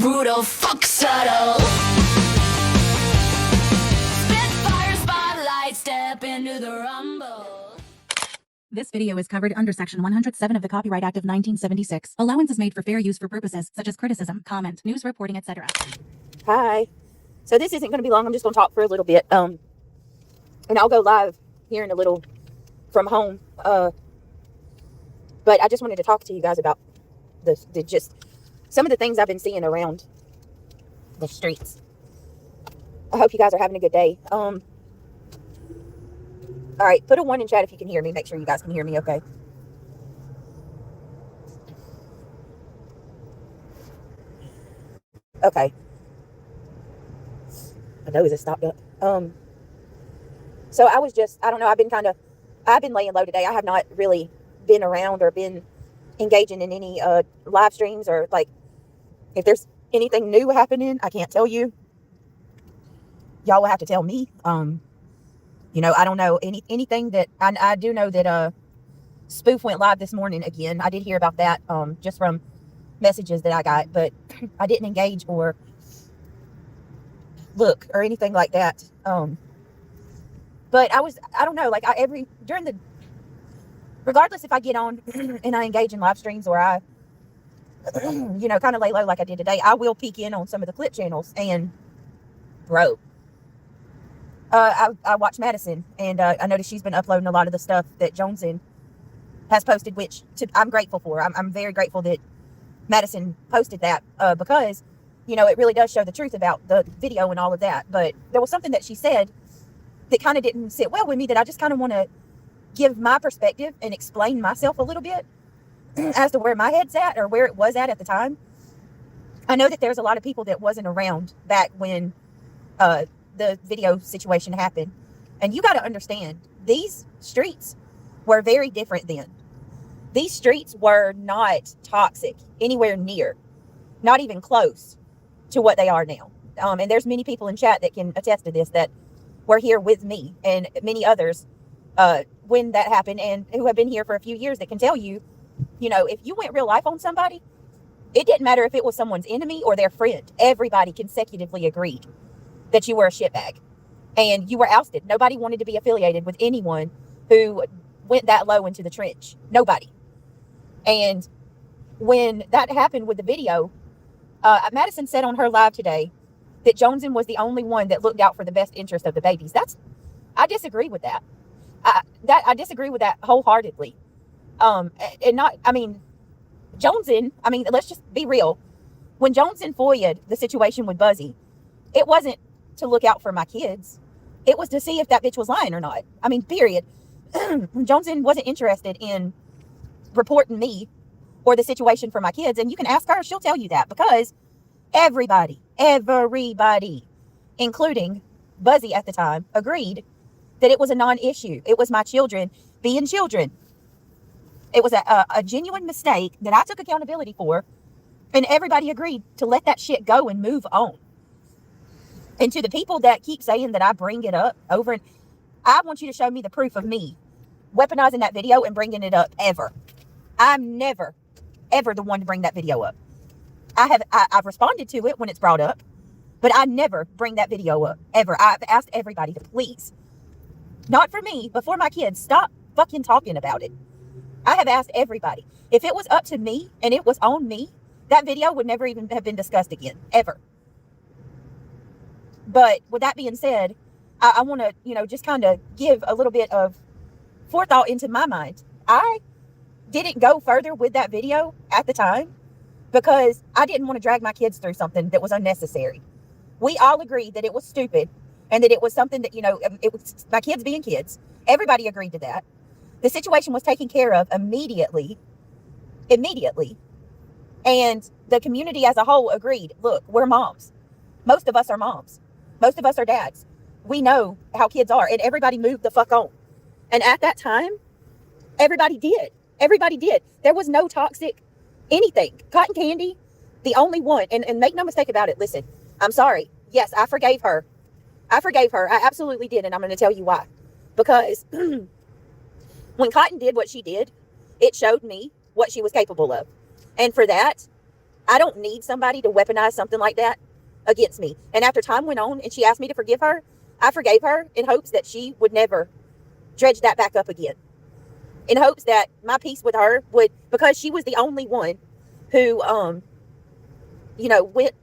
brutal, fuck subtle. Spitfire spotlight, step into the rumble. This video is covered under Section 107 of the Copyright Act of 1976. Allowance is made for fair use for purposes such as criticism, comment, news reporting, etc. Hi. So this isn't going to be long. I'm just going to talk for a little bit. And I'll go live here in a little from home. But I just wanted to talk to you guys about just some of the things I've been seeing around the streets. I hope you guys are having a good day. All right, put a 1 in chat if you can hear me. Make sure you guys can hear me okay. Okay. My nose is stopped up. So I don't know, I've been laying low today. I have not really been around or been engaging in any live streams or like if there's anything new happening, I can't tell you. Y'all will have to tell me. You know, I don't know anything that I do know that Spoof went live this morning again. I did hear about that just from messages that I got, but I didn't engage or look or anything like that. But I don't know, like regardless if I get on and I engage in live streams or I, you know, kind of lay low like I did today, I will peek in on some of the clip channels and bro. I watched Madison, and I noticed she's been uploading a lot of the stuff that Joneson has posted, which I'm grateful for. I'm very grateful that Madison posted that because, you know, it really does show the truth about the video and all of that. But there was something that she said that kind of didn't sit well with me that I just kind of want to give my perspective and explain myself a little bit as to where my head's at or where it was at the time. I know that there's a lot of people that wasn't around back when the video situation happened. And you got to understand, these streets were very different then. These streets were not toxic anywhere near, not even close to what they are now. And there's many people in chat that can attest to this that were here with me and many others when that happened and who have been here for a few years that can tell you, you know, if you went real life on somebody, it didn't matter if it was someone's enemy or their friend. Everybody consecutively agreed that you were a shitbag and you were ousted. Nobody wanted to be affiliated with anyone who went that low into the trench. Nobody. And when that happened with the video, Madison said on her live today that Joneson was the only one that looked out for the best interest of the babies. I disagree with that. I disagree with that wholeheartedly. Joneson, let's just be real. When Joneson FOIA'd the situation with Buzzy, it wasn't to look out for my kids. It was to see if that bitch was lying or not. I mean, period. Joneson wasn't interested in reporting me or the situation for my kids. And you can ask her, she'll tell you that because everybody, including Buzzy at the time, agreed that it was a non-issue. It was my children being children. It was a genuine mistake that I took accountability for. And everybody agreed to let that shit go and move on. And to the people that keep saying that I bring it up over and I want you to show me the proof of me weaponizing that video and bringing it up ever. I'm never, ever the one to bring that video up. I've responded to it when it's brought up, but I never bring that video up ever. I've asked everybody to please, not for me, but for my kids, stop fucking talking about it. I have asked everybody. If it was up to me and it was on me, that video would never even have been discussed again, ever. But with that being said, I want to, you know, just kind of give a little bit of forethought into my mind. I didn't go further with that video at the time because I didn't want to drag my kids through something that was unnecessary. We all agreed that it was stupid and that it was something that, you know, it was my kids being kids. Everybody agreed to that. The situation was taken care of immediately. And the community as a whole agreed, look, we're moms. Most of us are moms. Most of us are dads. We know how kids are, and everybody moved the fuck on. And at that time, everybody did. Everybody did. There was no toxic anything. Cotton Candy, the only one, and make no mistake about it. Listen, I'm sorry. Yes, I forgave her. I absolutely did, and I'm going to tell you why. Because when Cotton did what she did, it showed me what she was capable of. And for that, I don't need somebody to weaponize something like that against me. And after time went on and she asked me to forgive her, I forgave her in hopes that she would never dredge that back up again. In hopes that my peace with her would, because she was the only one who, went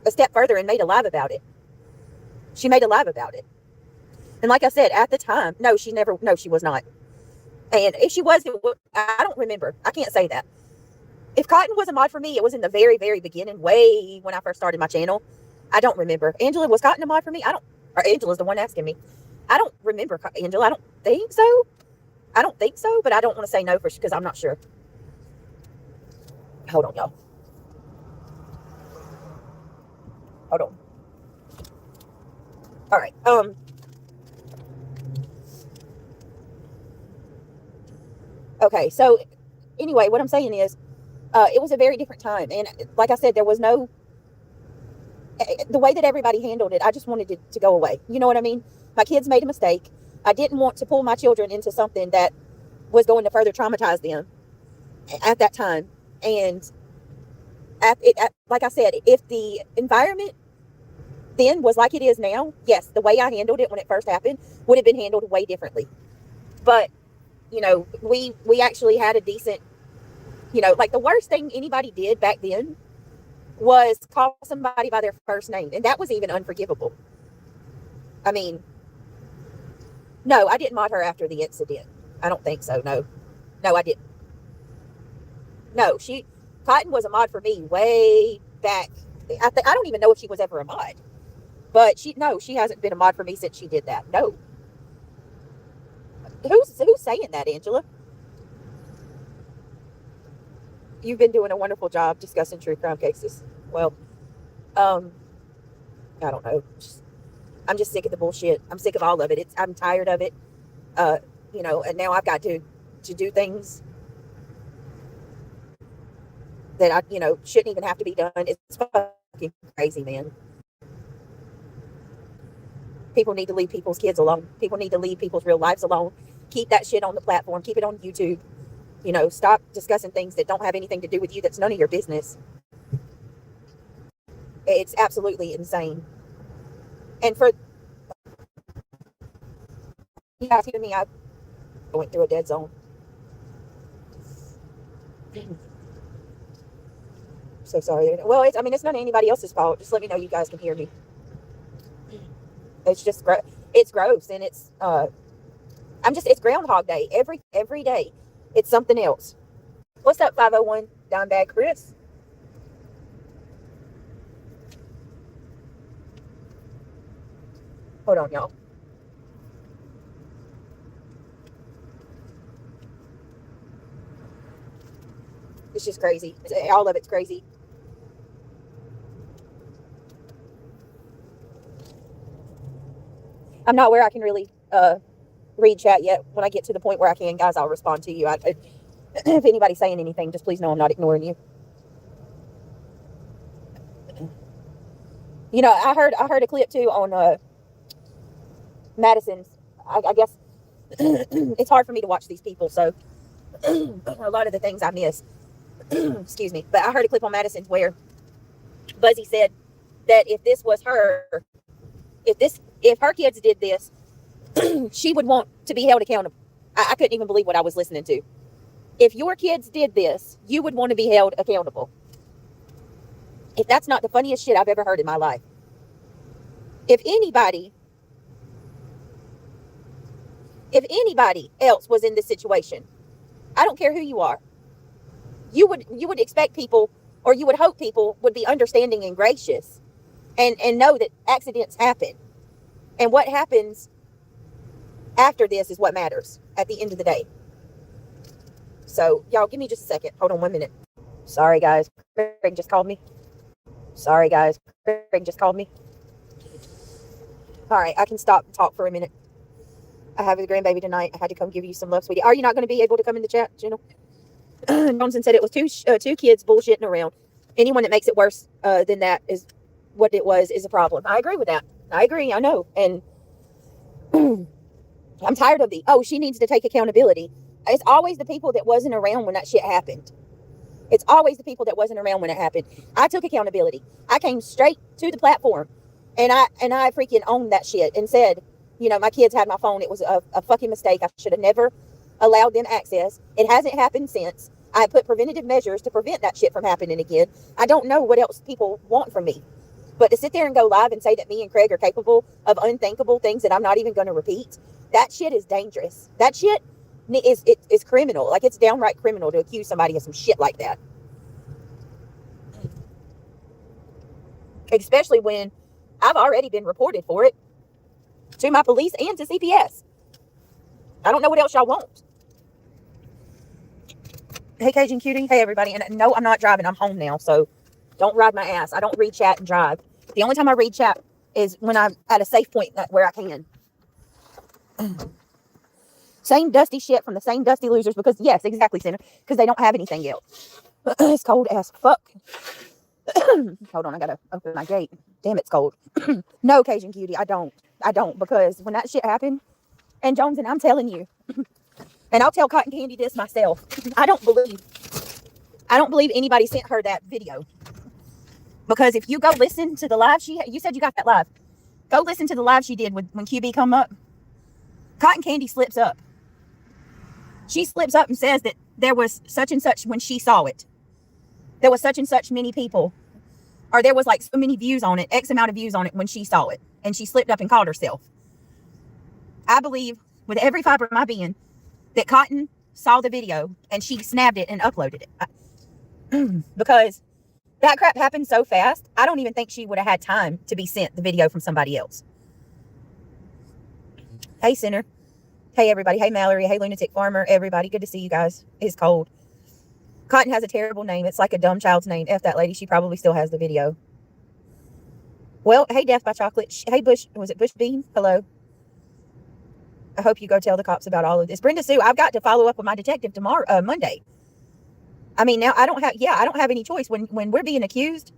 a step further and made a live about it. She made a live about it. And like I said, at the time, no, she was not. And if she was, I don't remember. I can't say that. If Cotton was a mod for me, it was in the very, very beginning, way when I first started my channel. I don't remember. Angela, was Cotton a mod for me? Or Angela's the one asking me. I don't remember, Angela. I don't think so. But I don't want to say no because I'm not sure. Hold on, y'all. Hold on. All right. Okay, so anyway, what I'm saying is, it was a very different time. And like I said, there was no, the way that everybody handled it, I just wanted it to go away. You know what I mean? My kids made a mistake. I didn't want to pull my children into something that was going to further traumatize them at that time. And like I said, if the environment then was like it is now, yes, the way I handled it when it first happened would have been handled way differently. But, we actually had a decent, like the worst thing anybody did back then was call somebody by their first name. And that was even unforgivable. I mean, no, I didn't mod her after the incident. I don't think so. No, I didn't. No, Cotton was a mod for me way back. I don't even know if she was ever a mod, but she hasn't been a mod for me since she did that. No. Who's saying that, Angela? You've been doing a wonderful job discussing true crime cases. Well, I don't know. I'm just sick of the bullshit. I'm sick of all of it. I'm tired of it. And now I've got to do things that I, shouldn't even have to be done. It's fucking crazy, man. People need to leave people's kids alone. People need to leave people's real lives alone. Keep that shit on the platform. Keep it on YouTube. Stop discussing things that don't have anything to do with you. That's none of your business. It's absolutely insane. And for you guys hear me, I went through a dead zone. So sorry. Well, it's not anybody else's fault. Just let me know you guys can hear me. It's just it's gross, and it's it's Groundhog Day every day. It's something else. What's up, 501 Down Bad Chris? Hold on, y'all. It's just crazy. All of it's crazy. I'm not where I can really read chat yet. When I get to the point where I can, guys, I'll respond to you. If anybody's saying anything, just please know I'm not ignoring you. I heard a clip too on Madison's. I guess it's hard for me to watch these people, so a lot of the things I miss. Excuse me. But I heard a clip on Madison's where Buzzy said that if this was her, if her kids did this, she would want to be held accountable. I couldn't even believe what I was listening to. If your kids did this, you would want to be held accountable. If that's not the funniest shit I've ever heard in my life. If anybody else was in this situation, I don't care who you are, you would expect people, or you would hope people would be understanding and gracious and know that accidents happen. And what happens after this is what matters at the end of the day. So, y'all, give me just a second. Hold on 1 minute. Sorry, guys. Craig just called me. All right, I can stop and talk for a minute. I have a grandbaby tonight. I had to come give you some love, sweetie. Are you not going to be able to come in the chat, Jenna? Johnson said it was two kids bullshitting around. Anyone that makes it worse than that is what it was is a problem. I agree with that. I agree. I know. And I'm tired of she needs to take accountability. It's always the people that wasn't around when that shit happened. It's always the people that wasn't around when it happened. I took accountability. I came straight to the platform, and I freaking owned that shit and said, you know, my kids had my phone. It was a fucking mistake. I should have never allowed them access. It hasn't happened since. I put preventative measures to prevent that shit from happening again. I don't know what else people want from me. But to sit there and go live and say that me and Craig are capable of unthinkable things that I'm not even going to repeat, that shit is dangerous. That shit is criminal. Like, it's downright criminal to accuse somebody of some shit like that. Especially when I've already been reported for it to my police and to CPS. I don't know what else y'all want. Hey, Cajun Cutie. Hey, everybody. And no, I'm not driving. I'm home now, so don't ride my ass. I don't read chat and drive. The only time I read chat is when I'm at a safe point where I can. Same dusty shit from the same dusty losers because, yes, exactly, Sinner, because they don't have anything else. It's cold as fuck. Hold on, I gotta open my gate. Damn, it's cold. No, Cajun Cutie, I don't, because when that shit happened, and Jones, and I'm telling you, and I'll tell Cotton Candy this myself, I don't believe anybody sent her that video. Because if you go listen to the live you said you got that live. Go listen to the live she did when QB come up. Cotton Candy slips up. She slips up and says that there was such and such when she saw it. There was such and such many people. Or there was like so many views on it, X amount of views on it when she saw it. And she slipped up and called herself. I believe with every fiber of my being that Cotton saw the video and she snapped it and uploaded it. Because that crap happened so fast, I don't even think she would have had time to be sent the video from somebody else. Hey, Sinner. Hey, everybody. Hey, Mallory. Hey, Lunatic Farmer. Everybody. Good to see you guys. It's cold. Cotton has a terrible name. It's like a dumb child's name. F that lady. She probably still has the video. Well, hey, Death by Chocolate. Hey, Bush. Was it Bush Bean? Hello. I hope you go tell the cops about all of this. Brenda Sue, I've got to follow up with my detective tomorrow, Monday. I mean, now I don't have any choice when we're being accused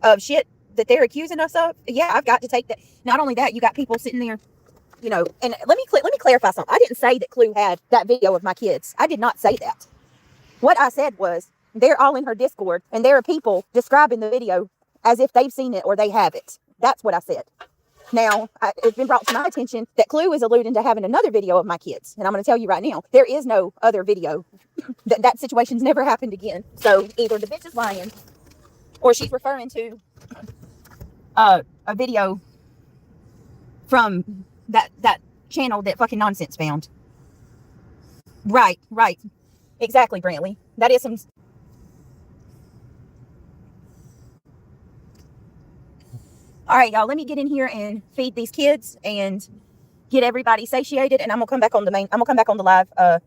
of shit that they're accusing us of. Yeah, I've got to take that. Not only that, you got people sitting there, you know, and let me clarify something. I didn't say that Clue had that video of my kids. I did not say that. What I said was they're all in her Discord and there are people describing the video as if they've seen it or they have it. That's what I said. Now, it's been brought to my attention that Clue is alluding to having another video of my kids. And I'm going to tell you right now, there is no other video. That situation's never happened again. So either the bitch is lying or she's referring to a video from that channel that fucking nonsense found. Right. Exactly, Brantley. That is some... All right, y'all, let me get in here and feed these kids and get everybody satiated, and I'm gonna come back on the live. I'm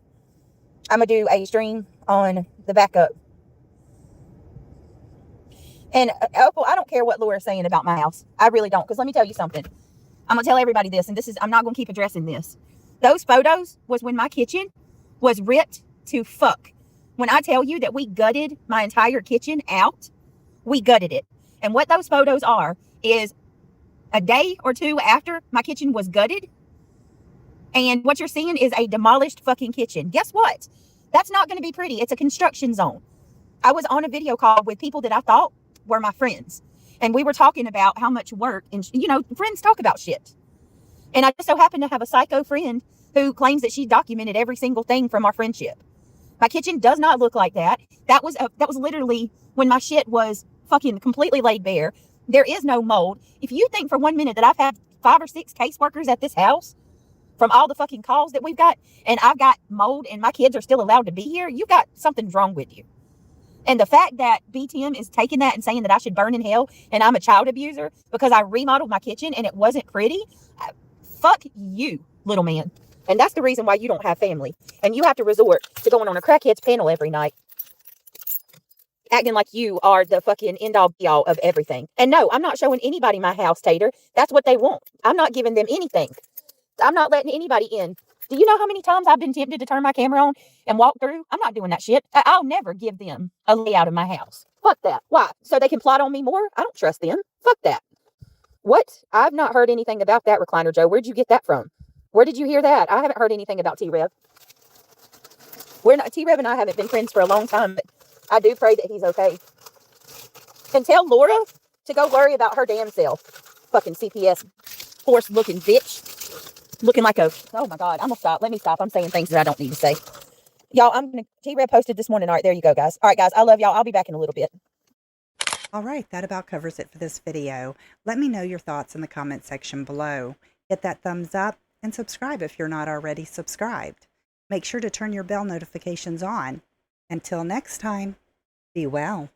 gonna do a stream on the backup. And Opal, I don't care what Laura's saying about my house. I really don't, because let me tell you something. I'm gonna tell everybody this, and I'm not gonna keep addressing this. Those photos was when my kitchen was ripped to fuck. When I tell you that we gutted my entire kitchen out, we gutted it. And what those photos are is a day or two after my kitchen was gutted. And what you're seeing is a demolished fucking kitchen. Guess what? That's not going to be pretty. It's a construction zone. I was on a video call with people that I thought were my friends. And we were talking about how much work, and you know, friends talk about shit. And I just so happen to have a psycho friend who claims that she documented every single thing from our friendship. My kitchen does not look like that. That was literally when my shit was fucking completely laid bare. There is no mold. If you think for 1 minute that I've had 5 or 6 caseworkers at this house from all the fucking calls that we've got, and I've got mold and my kids are still allowed to be here, you got something's wrong with you. And the fact that BTM is taking that and saying that I should burn in hell and I'm a child abuser because I remodeled my kitchen and it wasn't pretty, fuck you, little man. And that's the reason why you don't have family. And you have to resort to going on a crackhead's panel every night, acting like you are the fucking end-all be-all of everything. And no, I'm not showing anybody my house, Tater. That's what they want. I'm not giving them anything. I'm not letting anybody in. Do you know how many times I've been tempted to turn my camera on and walk through? I'm not doing that shit. I'll never give them a layout of my house. Fuck that. Why? So they can plot on me more? I don't trust them. Fuck that. What? I've not heard anything about that, Recliner Joe. Where'd you get that from? Where did you hear that? I haven't heard anything about T-Rev. T-Rev and I haven't been friends for a long time, but I do pray that he's okay. And tell Laura to go worry about her damn self. Fucking CPS horse looking bitch. Looking like a, oh my God, I'm gonna stop. Let me stop. I'm saying things that I don't need to say. Y'all, T-Red posted this morning. All right, there you go, guys. All right, guys, I love y'all. I'll be back in a little bit. All right, that about covers it for this video. Let me know your thoughts in the comment section below. Hit that thumbs up and subscribe if you're not already subscribed. Make sure to turn your bell notifications on. Until next time, be well.